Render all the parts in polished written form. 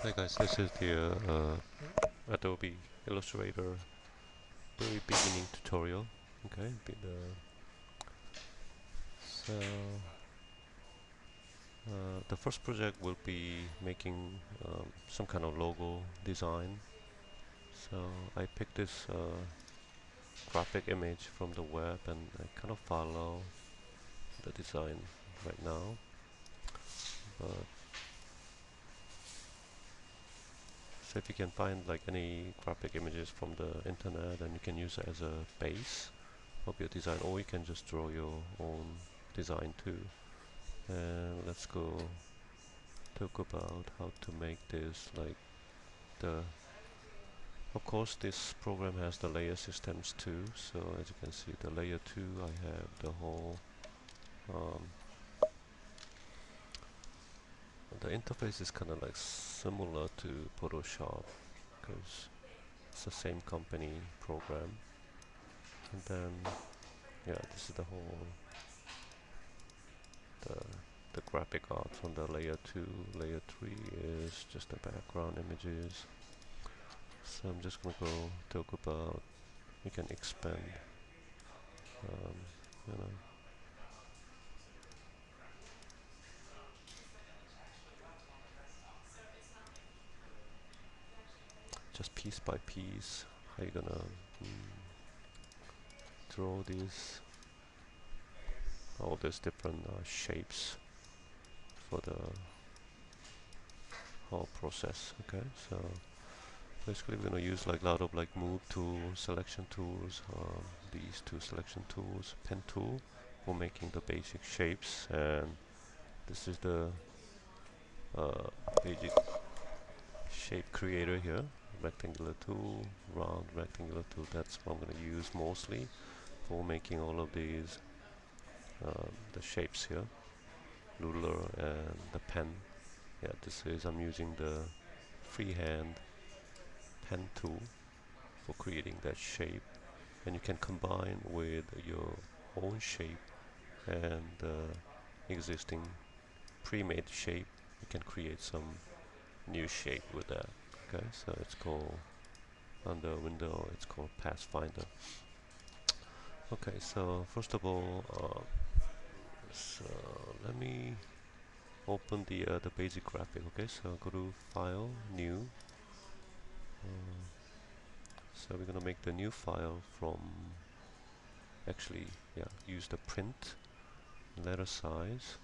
Hi guys, this is the Adobe Illustrator very beginning tutorial. Okay, so the first project will be making some kind of logo design. So I picked this graphic image from the web and I kind of follow the design right now. But so if you can find like any graphic images from the internet, and you can use it as a base of your design, or you can just draw your own design too. And let's go talk about how to make this like the of course this program has the layer systems too, so as you can see the layer 2 I have the whole um, the interface is kind of like similar to Photoshop because it's the same company program. And then yeah, this is the whole the the graphic art from the layer 2. Layer 3 is just the background images. So I'm just gonna go talk about we can expand um, you know, just piece by piece how you gonna draw these all these different shapes for the whole process. Okay, so basically we're gonna use like a lot of like move tool, selection tools, these two selection tools, pen tool for making the basic shapes, and this is the uh, basic shape creator here, rectangular tool, round rectangular tool. That's what I'm going to use mostly for making all of these the shapes here, ruler and the pen. Yeah, this is I'm using the freehand pen tool for creating that shape, and you can combine with your own shape and existing pre-made shape. You can create some new shape with that. Okay, so it's called under window. It's called Pathfinder. Okay, so first of all, so let me open the basic graphic. Okay, so go to File, New. So we're gonna make the new file from actually, yeah, use the print letter size.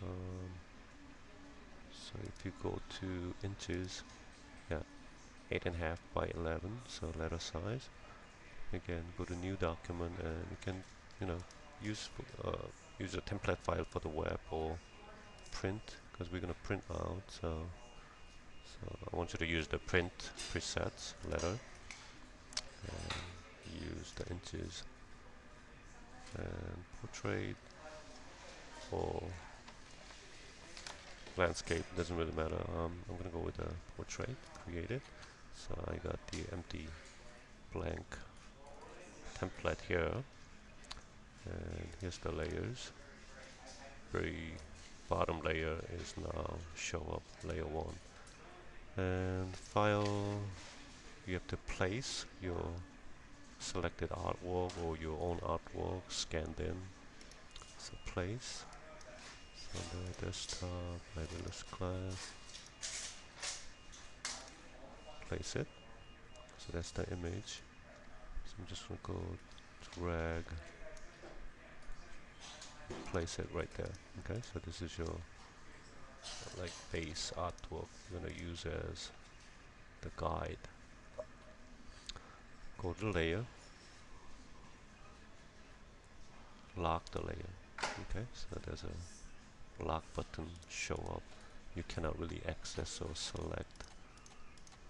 Um, so if you go to inches, yeah, 8.5 by 11. So letter size. Again, go to New Document, and you can, you know, use use a template file for the web or print because we're gonna print out. So I want you to use the print presets letter and use the inches and portrait or landscape, doesn't really matter. I'm gonna go with the portrait, create it. So I got the empty blank template here, and here's the layers. Very bottom layer is now show up layer 1, and file, you have to place your selected artwork or your own artwork scanned in. So place, so the desktop, library class, place it. So that's the image. So I'm just gonna go drag, place it right there. Okay, so this is your like base artwork you're gonna use as the guide. Go to layer, lock the layer. Okay, so there's a lock button show up. You cannot really access or select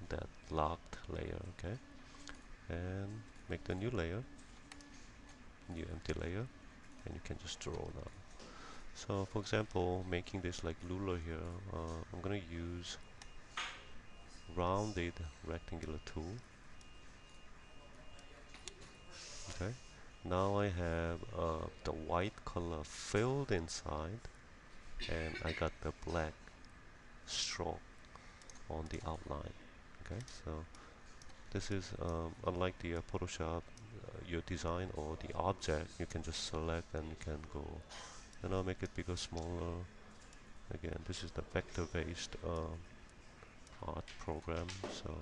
that locked layer. Okay, and make the new layer, new empty layer, and you can just draw now. So for example, making this like ruler here, I'm gonna use rounded rectangular tool. Okay, now I have the white color filled inside, and I got the black stroke on the outline. Okay, so this is unlike the Photoshop, your design or the object, you can just select and you can go, make it bigger, smaller. Again, this is the vector-based art program, so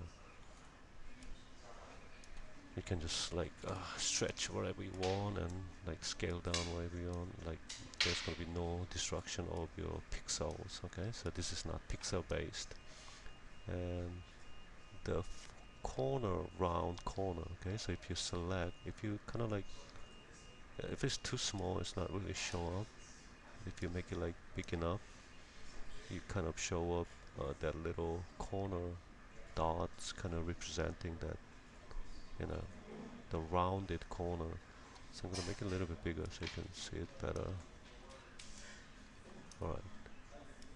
you can just like stretch wherever you want and like scale down wherever you want. Like there's going to be no destruction of your pixels. Okay, so this is not pixel based. And the corner, round corner. Okay, so if you select, if you kind of like, if it's too small, it's not really show up. If you make it like big enough, you kind of show up that little corner dots, kind of representing that, you know, the rounded corner. So I'm going to make it a little bit bigger so you can see it better. Alright,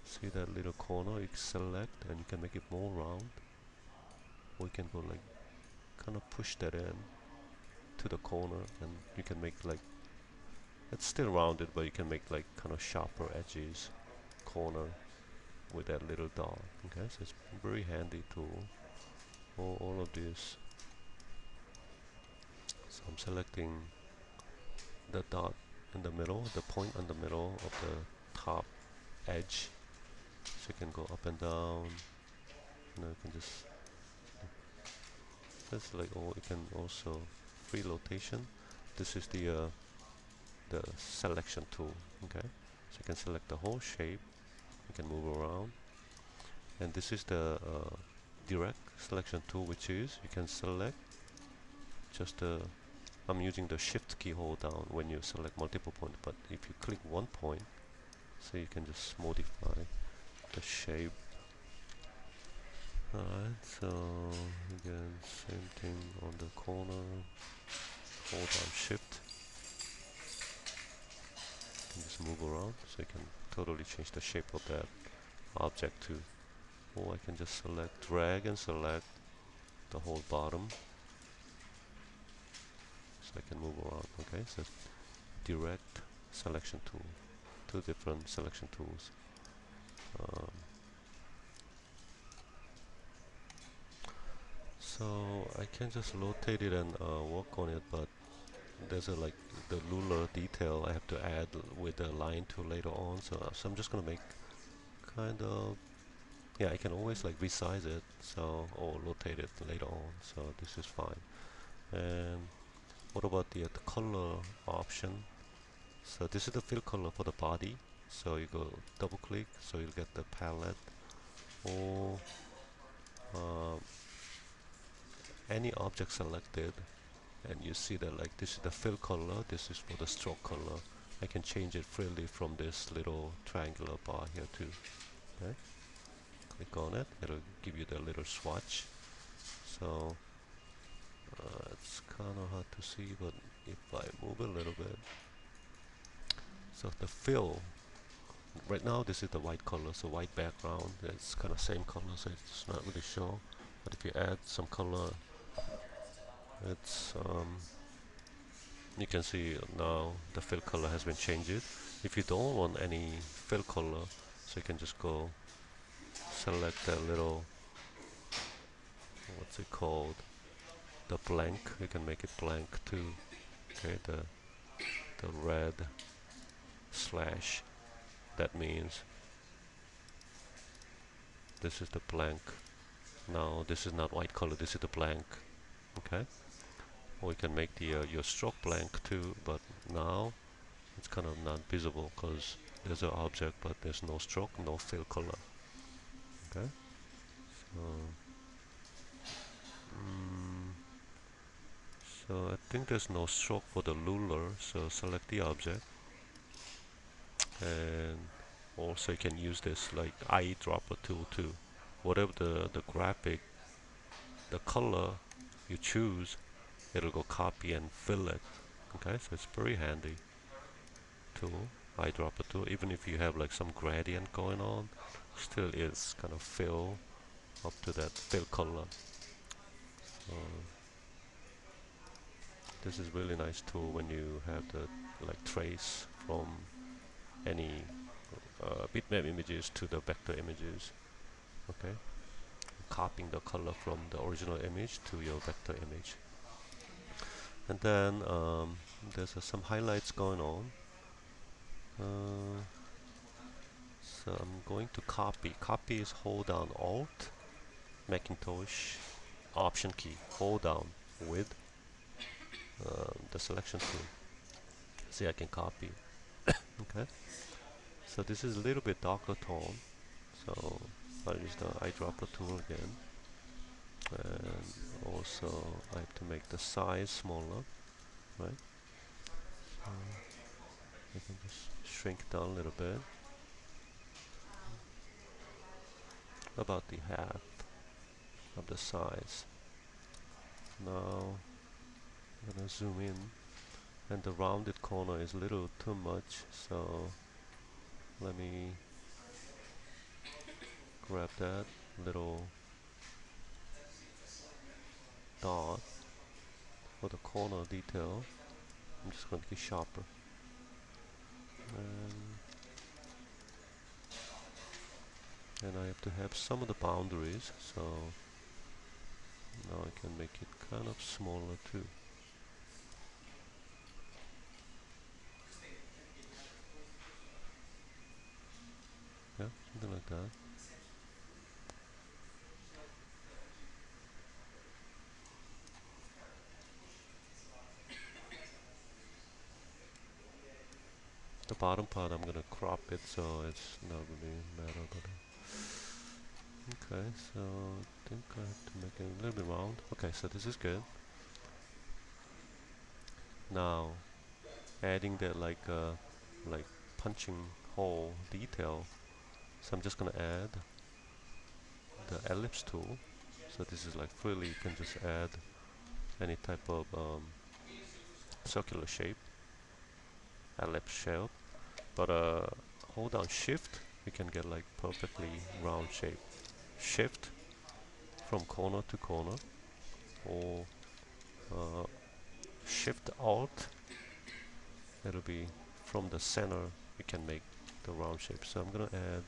see that little corner, you select and you can make it more round, or you can go like kind of push that in to the corner and you can make like, it's still rounded but you can make like kind of sharper edges corner with that little dot. Okay, so it's a very handy tool for all of this. So I'm selecting the dot in the middle, the point in the middle of the top edge, so you can go up and down. You can just, that's like all. You can also free rotation. This is the selection tool. Okay, so you can select the whole shape. You can move around, and this is the direct selection tool, which is you can select just the. I'm using the shift key hold down when you select multiple points, but if you click one point, so you can just modify the shape. Alright, so again, same thing on the corner, hold down shift, you can just move around, so you can totally change the shape of that object too. Or I can just select, drag and select the whole bottom, so I can move around. Okay, so direct selection tool, two different selection tools. So I can just rotate it and work on it, but there's a like the ruler detail I have to add with the line tool later on. So I'm just gonna make kind of, yeah, I can always like resize it, so or rotate it later on. So this is fine. And what about the color option? So this is the fill color for the body. So you go double click, so you'll get the palette or um, any object selected, and you see that like this is the fill color, this is for the stroke color. I can change it freely from this little triangular bar here too. Okay, click on it, it'll give you the little swatch. So it's kind of hard to see, but if I move a little bit, so the fill, right now this is the white color, so white background, it's kind of same color, so it's not really sure. But if you add some color, it's you can see now the fill color has been changed. If you don't want any fill color, so you can just go select that little, what's it called, the blank, you can make it blank too. Okay, the red slash, that means this is the blank. Now this is not white color, this is the blank. Okay, or you can make the your stroke blank too, but now it's kind of not visible because there's an object but there's no stroke, no fill color. Okay, so so I think there's no stroke for the ruler, so select the object, and also you can use this like eyedropper tool too. Whatever the graphic, the color you choose, it'll go copy and fill it. Okay, so it's very handy tool, eyedropper tool. Even if you have like some gradient going on, still is kind of fill up to that fill color. This is really nice tool when you have the like trace from any bitmap images to the vector images. Okay, copying the color from the original image to your vector image. And then there's some highlights going on. So I'm going to copy. Copy is hold down Alt, Macintosh, Option key, hold down with the selection tool. See, I can copy. Okay. So this is a little bit darker tone. So I'll use the eyedropper tool again. And also I have to make the size smaller, right? So I can just shrink down a little bit, about the half of the size. Now I'm gonna zoom in, and the rounded corner is a little too much, so let me grab that little dot for the corner detail. I'm just gonna make it sharper. And I have to have some of the boundaries, so now I can make it kind of smaller too. Yeah, something like that. The bottom part I'm gonna crop it so it's not really matter, but okay, so I think I have to make it a little bit round. Okay, so this is good. Now adding that like punching hole detail, so I'm just gonna add the ellipse tool. So this is like freely, you can just add any type of circular shape, ellipse shape, but hold down shift, you can get like perfectly round shape. Shift from corner to corner, or uh, shift alt, it'll be from the center, you can make the round shape. So I'm gonna add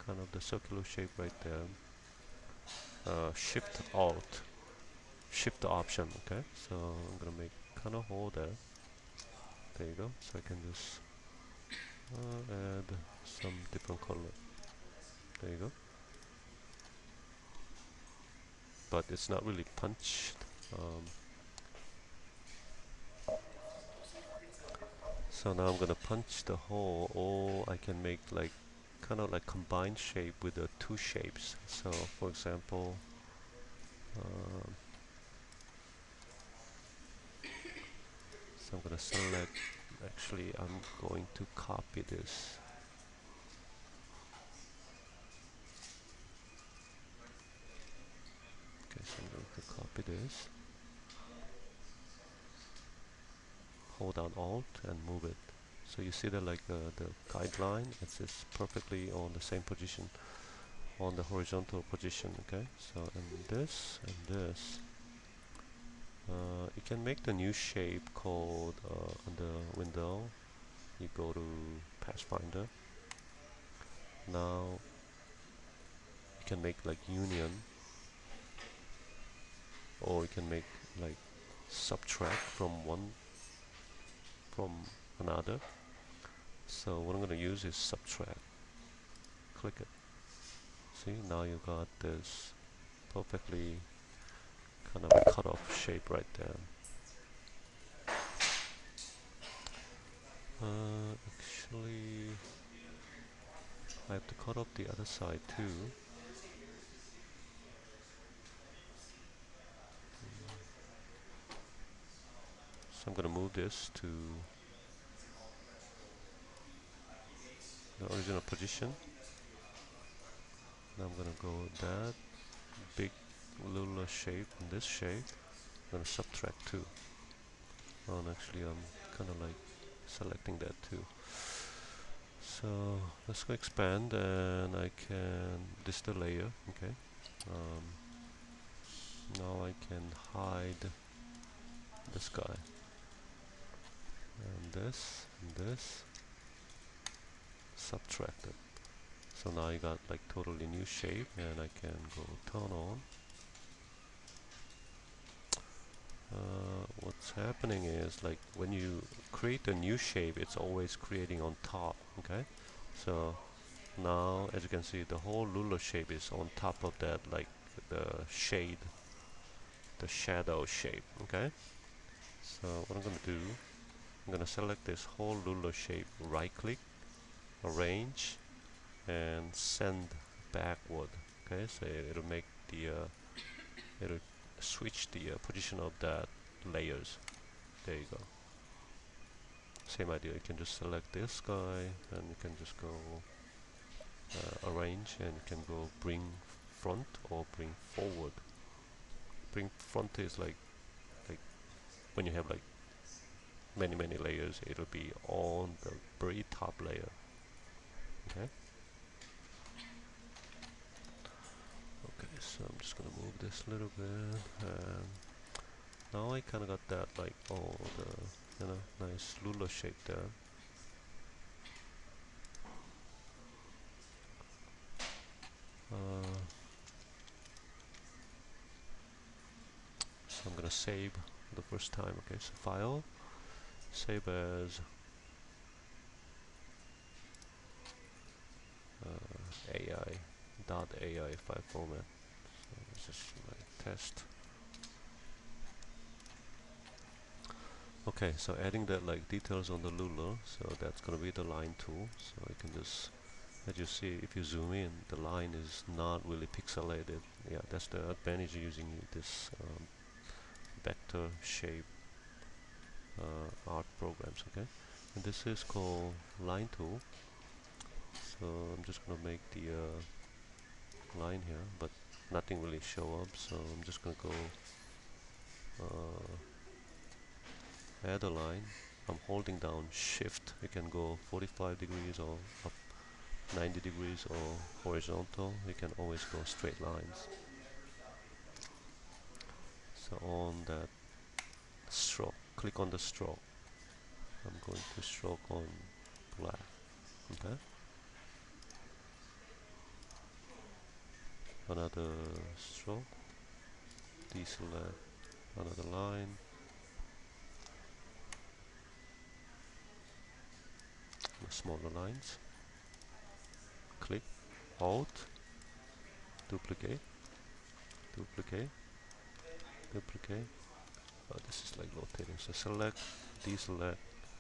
kind of the circular shape right there. Shift alt, shift option, okay? So I'm gonna make kind of hole there. There you go. So I can just add some different color. There you go. But it's not really punched. So now I'm gonna punch the hole, or I can make like kind of like combined shape with the two shapes. So for example, um, so I'm gonna select, actually I'm going to copy this. Okay, so I'm going to copy this, hold down Alt and move it. So you see that like the guideline, it's just perfectly on the same position, on the horizontal position, okay? So, and this, you can make the new shape called, on the window, you go to Pathfinder. Now, you can make like union, or you can make like subtract from one, from another. So what I'm going to use is subtract. Click it. See, now you got this perfectly kind of cut off shape right there. Actually, I have to cut off the other side too. So I'm going to move this to the original position. Now I'm going to go that big little shape and this shape. I'm going to subtract 2. Oh, and actually I'm kind of like selecting that too. So let's go expand, and I can, this is the layer, okay. Now I can hide this guy, and this, subtract it. So now I got like totally new shape, and I can go turn on. What's happening is, like, when you create a new shape, it's always creating on top. Okay, so now as you can see, the whole ruler shape is on top of that, like the shade, the shadow shape. Okay, so what I'm gonna do, I'm gonna select this whole ruler shape, right click, arrange, and send backward. Okay, so it'll make the it'll switch the position of that layers. There you go. Same idea. You can just select this guy, and you can just go arrange, and you can go bring front or bring forward. Bring front is like when you have like many layers, it'll be on the very top layer. Okay. Okay, so I'm just gonna move this a little bit, and now I kind of got that, like, all the nice ruler shape there. Uh, so I'm gonna save the first time. Okay, so file, save as AI file format. So this is my test. Okay, so adding that, like, details on the ruler, so that's gonna be the line tool. So I can just, as you see, if you zoom in, the line is not really pixelated. Yeah, that's the advantage of using this vector shape art programs. Okay, and this is called line tool. So I'm just gonna make the line here, but nothing really show up. So I'm just gonna go add a line. I'm holding down shift. You can go 45 degrees or up 90 degrees or horizontal. You can always go straight lines. So on that stroke, click on the stroke. I'm going to stroke on black. Okay, another stroke, deselect another line, smaller lines, click, Alt, duplicate, duplicate, duplicate. Oh, this is like rotating. So select, deselect,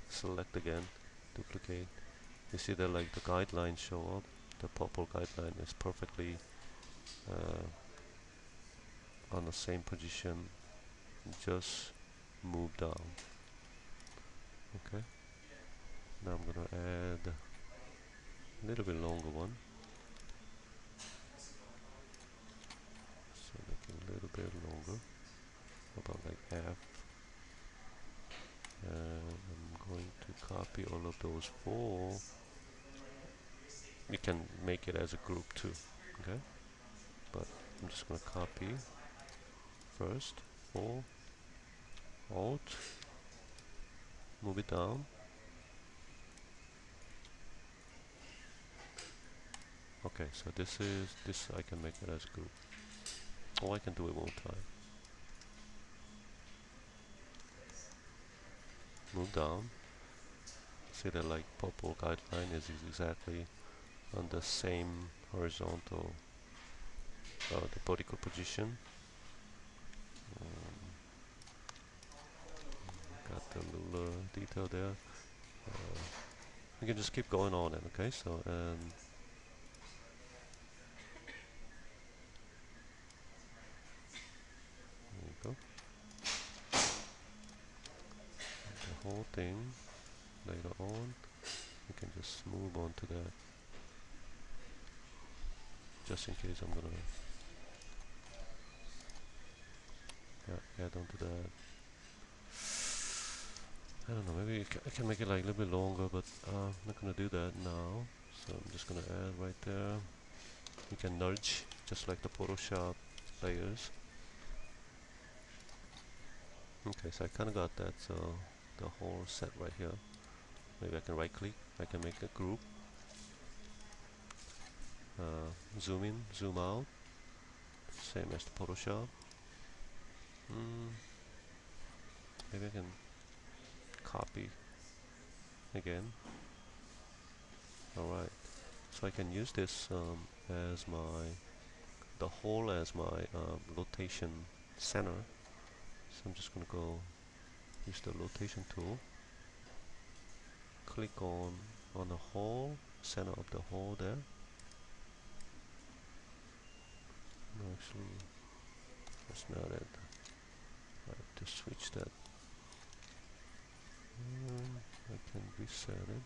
select again, duplicate. You see that, like, the guidelines show up. The purple guideline is perfectly on the same position. Just move down. Okay. Now I'm gonna add a little bit longer one. So make it a little bit longer, about like half. And I'm going to copy all of those four. You can make it as a group too. Okay. But I'm just gonna copy first. 4, Alt, move it down. Okay, so this I can make it as a group. Or I can do it one time. Move down. See that, like, purple guideline is exactly on the same horizontal, the vertical position. Got the little detail there. You can just keep going on it. Okay, so and there you go. The whole thing later on. You can just move on to that. Just in case I'm gonna add on to that. I don't know, maybe I can make it like a little bit longer, but I'm not gonna do that now. So I'm just gonna add right there. You can nudge, just like the Photoshop layers. Okay, so I kinda got that, so the whole set right here. Maybe I can right click, I can make a group. zoom in, zoom out, same as the Photoshop. Maybe I can copy again. Alright, so I can use this as the whole as my rotation center. So I'm just gonna go use the rotation tool, click on the whole, center of the hole there. No, actually, that's not it. I have to switch that. I can reset it.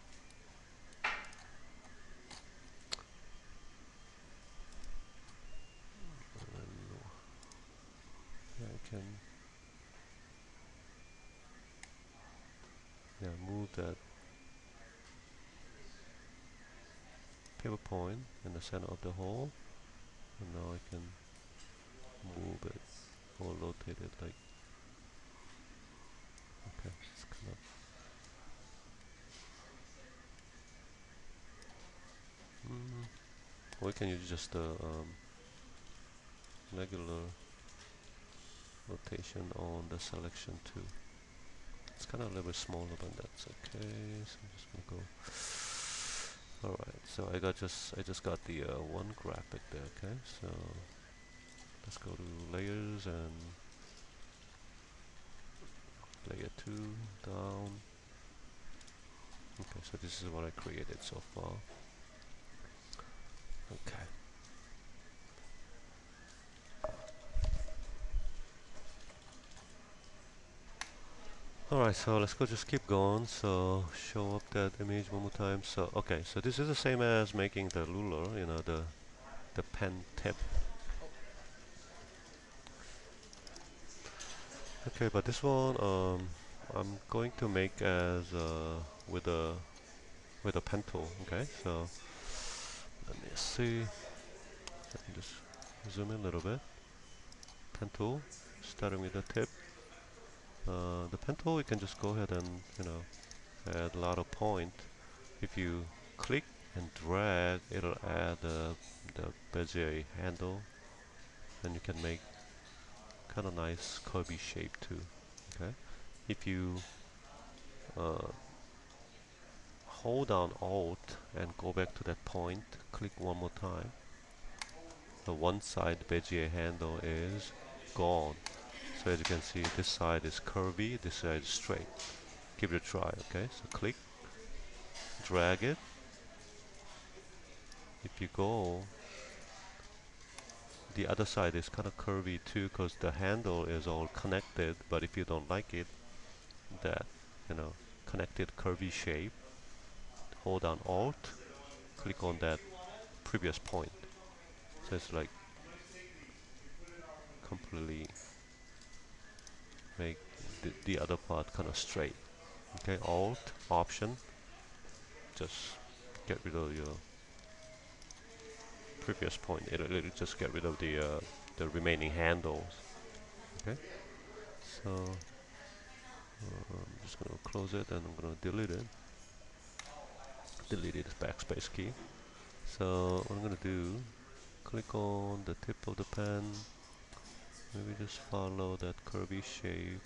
And I can move that pivot point in the center of the hole, and now I can move it or rotate it like, okay, it's kind of, or we can use just the regular rotation on the selection too. It's kind of a little bit smaller, but that's okay. So I'm just gonna go. Alright, so I just got the one graphic there, okay? So let's go to layers and layer 2 down. Okay, so this is what I created so far. Okay. Alright, so let's go just keep going. So show up that image one more time. So okay, so this is the same as making the ruler, you know, the pen tip. Okay, but this one I'm going to make as with a pen tool. Okay, so let me see. Let me just zoom in a little bit. Pen tool, starting with the tip. The pen tool, you can just go ahead and add a lot of point. If you click and drag, it'll add the bezier handle, and you can make kind of nice curvy shape too. Okay, if you uh, hold down Alt and go back to that point, click one more time, the one side bezier handle is gone. So as you can see, this side is curvy, this side is straight. Give it a try, okay? So click, drag it. If you go, the other side is kind of curvy too, because the handle is all connected. But if you don't like it, that connected curvy shape, hold down Alt, click on that previous point. So it's like completely make the other part kind of straight. Okay, Alt, Option, just get rid of your previous point. It'll just get rid of the remaining handles. Okay, so I'm just gonna close it and I'm gonna delete it. Delete it, backspace key. So what I'm gonna do, click on the tip of the pen. Maybe just follow that curvy shape.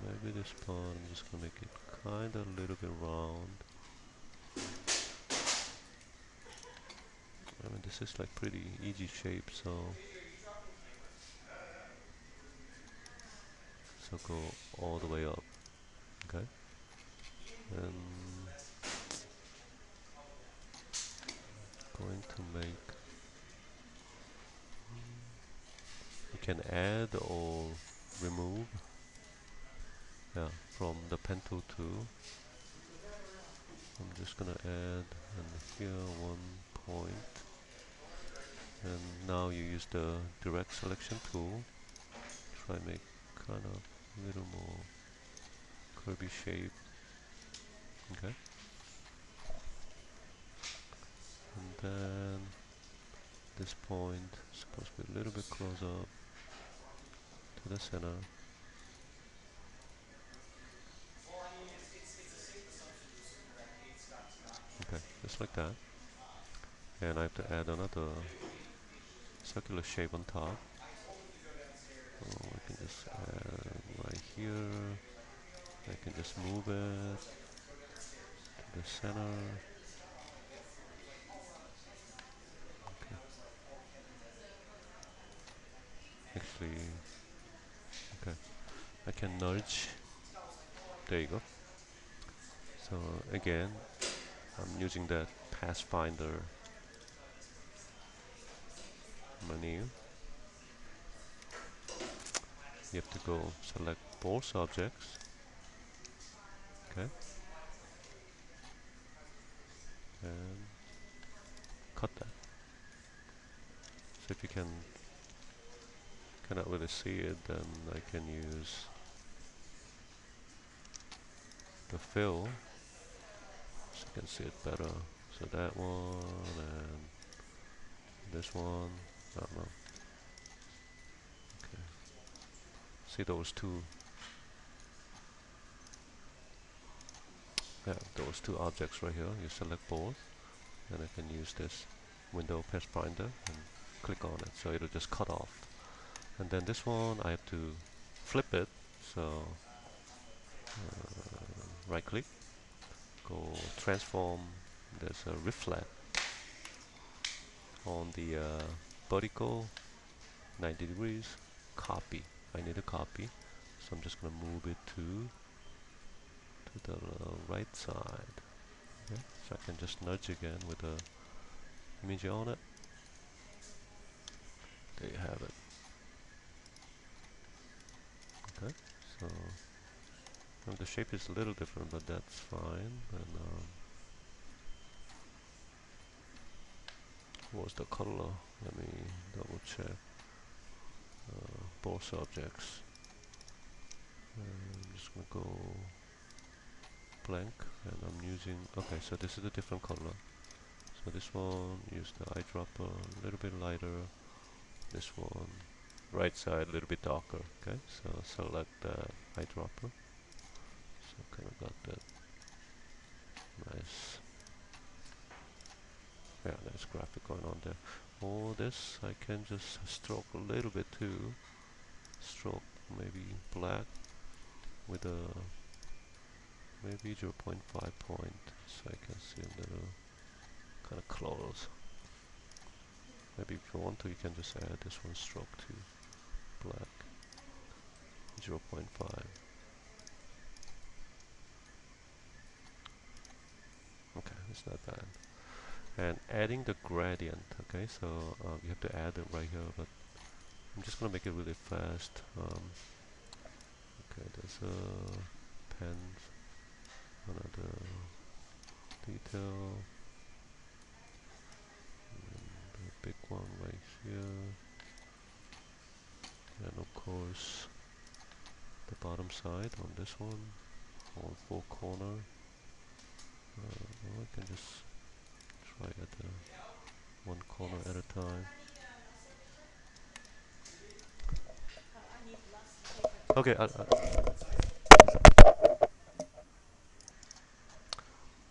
Maybe this part, I'm just gonna make it kind of a little bit round. I mean, this is like pretty easy shape, so go all the way up, okay? And going to make, you can add or remove, yeah, from the pen tool too. I'm just gonna add and here one point, and now you use the direct selection tool. Try make kind of a little more curvy shape, okay? And then this point is supposed to be a little bit closer up to the center. just like that. And I have to add another circular shape on top. So I can just add right here. I can just move it to the center. Okay. Actually, okay. I can nudge. There you go. So again, I'm using that Pathfinder menu. You have to go select both objects. Okay. And cut that. So if you cannot really see it, then I can use the fill so you can see it better. So that one and this one. I don't know. Okay. See those two? Yeah, those two objects right here. You select both, and I can use this window Pathfinder and click on it, so it'll just cut off. And then this one, I have to flip it. So right click, go transform. There's a reflect on the vertical 90 degrees. Copy. I need a copy, so I'm just gonna move it to the right side. Okay. So I can just nudge again with the image on it. There you have it. Okay. So the shape is a little different, but that's fine. And what was the color? Let me double check. Both objects. I'm just gonna go blank, and I'm using. Okay, so this is a different color. So this one, use the eyedropper a little bit lighter. This one, right side a little bit darker. Okay, so select the eyedropper. So kind of got that nice, yeah, nice graphic going on there. All this I can just stroke a little bit too. Stroke maybe black with a maybe 0.5 point, so I can see a little kind of close. Maybe if you want to, you can just add this one stroke to black 0.5. Okay, it's not bad. And adding the gradient. Okay, so you have to add it right here, but I'm just gonna make it really fast. Okay, there's a pen, another detail, and a big one right here, and of course the bottom side on this one, on four corner. Well, I can just try at one corner at a time. Okay,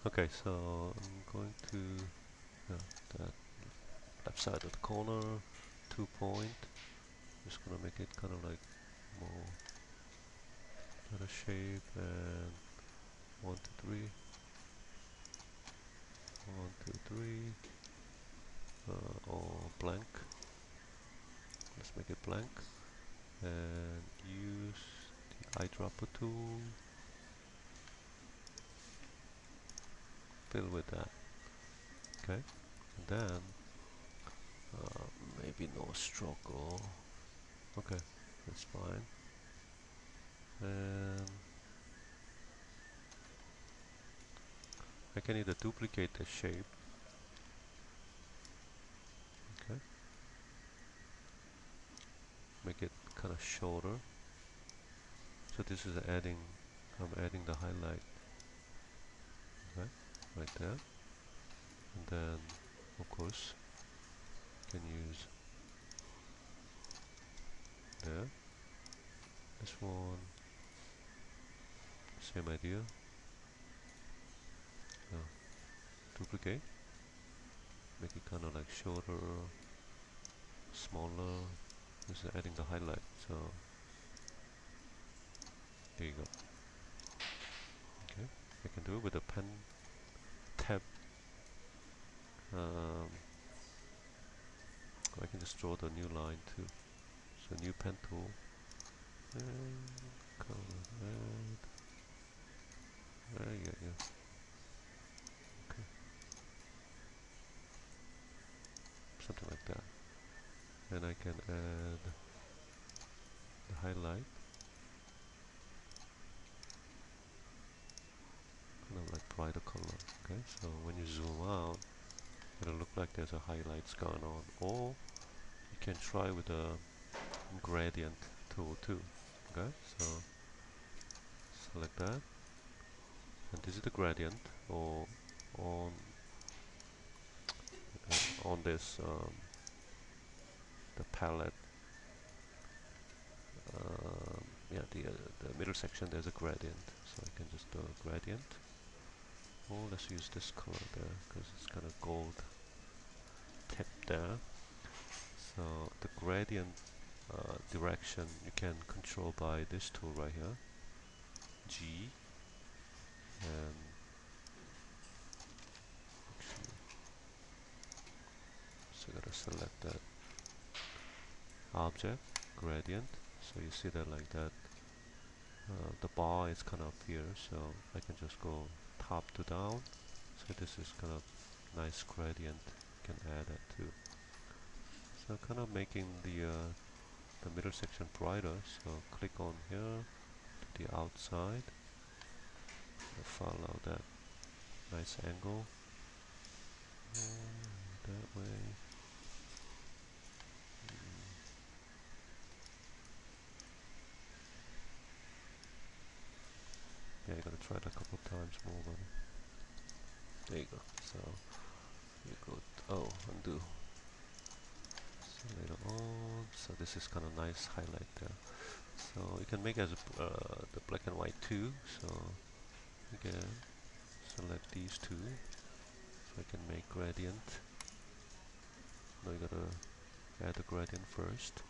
okay, so I'm going to that left side of the corner, 2 point. Just gonna make it kind of like more better shape, and 1, 2, 3, 1, 2, 3, or blank. Let's make it blank, and use the eyedropper tool. Fill with that. Okay, and then uh, maybe no stroke. Or okay, that's fine. And I can either duplicate the shape. Okay, make it kind of shorter. So this is adding. I'm adding the highlight. Okay, right there. And then, of course, you can use there. This one, same idea. Yeah. duplicate, make it kind of like shorter, smaller. This is adding the highlight. So there you go. Okay, I can do it with a pen tab. Um, I can just draw the new line too. So new pen tool, and color red. Yeah. Okay, something like that. And I can add the highlight, kind of like brighter color. Okay, so when you zoom out, it'll look like there's a highlights going on. Or you can try with a gradient tool too. Okay, so select that, and this is the gradient, or on on this the palette. Yeah, the middle section there's a gradient, so I can just do a gradient. Oh, let's use this color there because it's kind of gold tip there. So the gradient direction you can control by this tool right here, G, and actually, so I gotta select that object gradient. So you see that like that, the bar is kind of up here, so I can just go top to down. So this is kind of nice gradient. You can add that too. So kind of making the middle section brighter. So click on here to the outside, and follow that nice angle. That way. Yeah, you gotta try it a couple of times more, but there you go. So you go, oh, undo. So later on, so this is kind of nice highlight there. So you can make as the black and white too. So again, select these two. So I can make gradient. Now you gotta add the gradient first.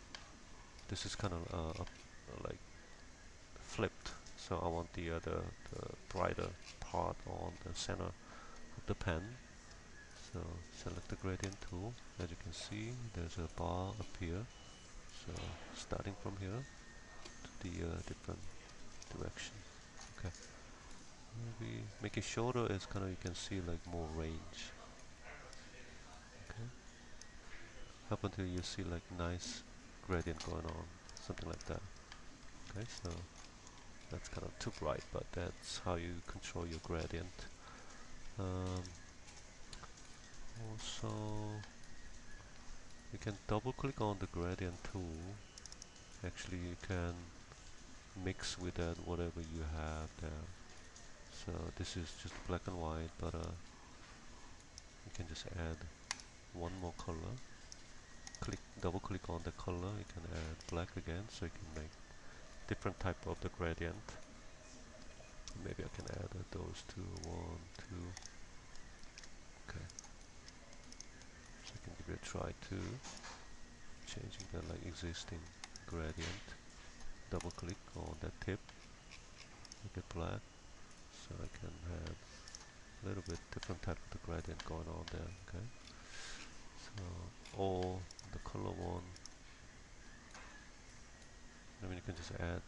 This is kind of like flipped. So I want the brighter part on the center of the pen. So select the gradient tool. As you can see, there's a bar up here. So starting from here to the different direction. Okay. Maybe make it shorter is kind of you can see like more range. Okay. Up until you see like nice gradient going on, something like that. Okay, so that's kind of too bright, but that's how you control your gradient. Also, you can double click on the gradient tool. Actually, you can mix with that whatever you have there. So this is just black and white, but you can just add one more color. Double click on the color. You can add black again, so you can make different type of the gradient. Maybe I can add those two, one, two. Okay, so I can give it a try too. Changing the like existing gradient. Double click on that tip, make it black, so I can have a little bit different type of the gradient going on there. Okay, so or the color one. I mean, you can just add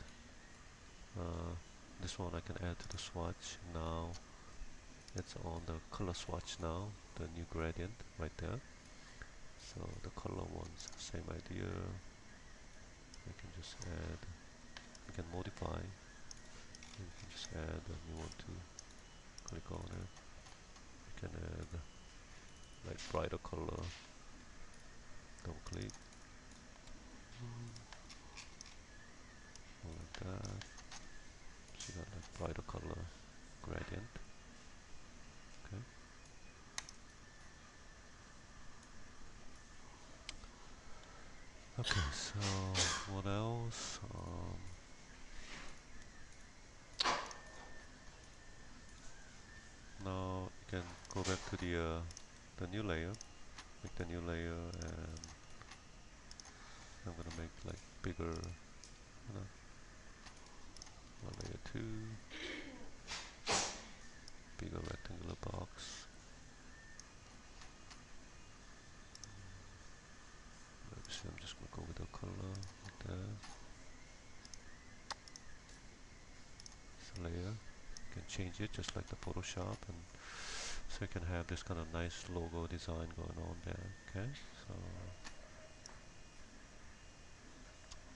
this one. I can add to the swatch now. It's on the color swatch now. The new gradient right there. So the color ones, same idea. I can just add. You can modify. You can just add a new one too. Click on it. You can add like brighter color. Double click. Like that. So you got like brighter color gradient. Okay. Okay, so what else? Now you can go back to the new layer, make the new layer, and I'm gonna make like bigger, layer 2, bigger rectangular box. Let's see, I'm just gonna go with the color like that. It's a layer. You can change it just like the Photoshop, and so you can have this kind of nice logo design going on there. Okay, so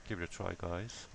give it a try, guys.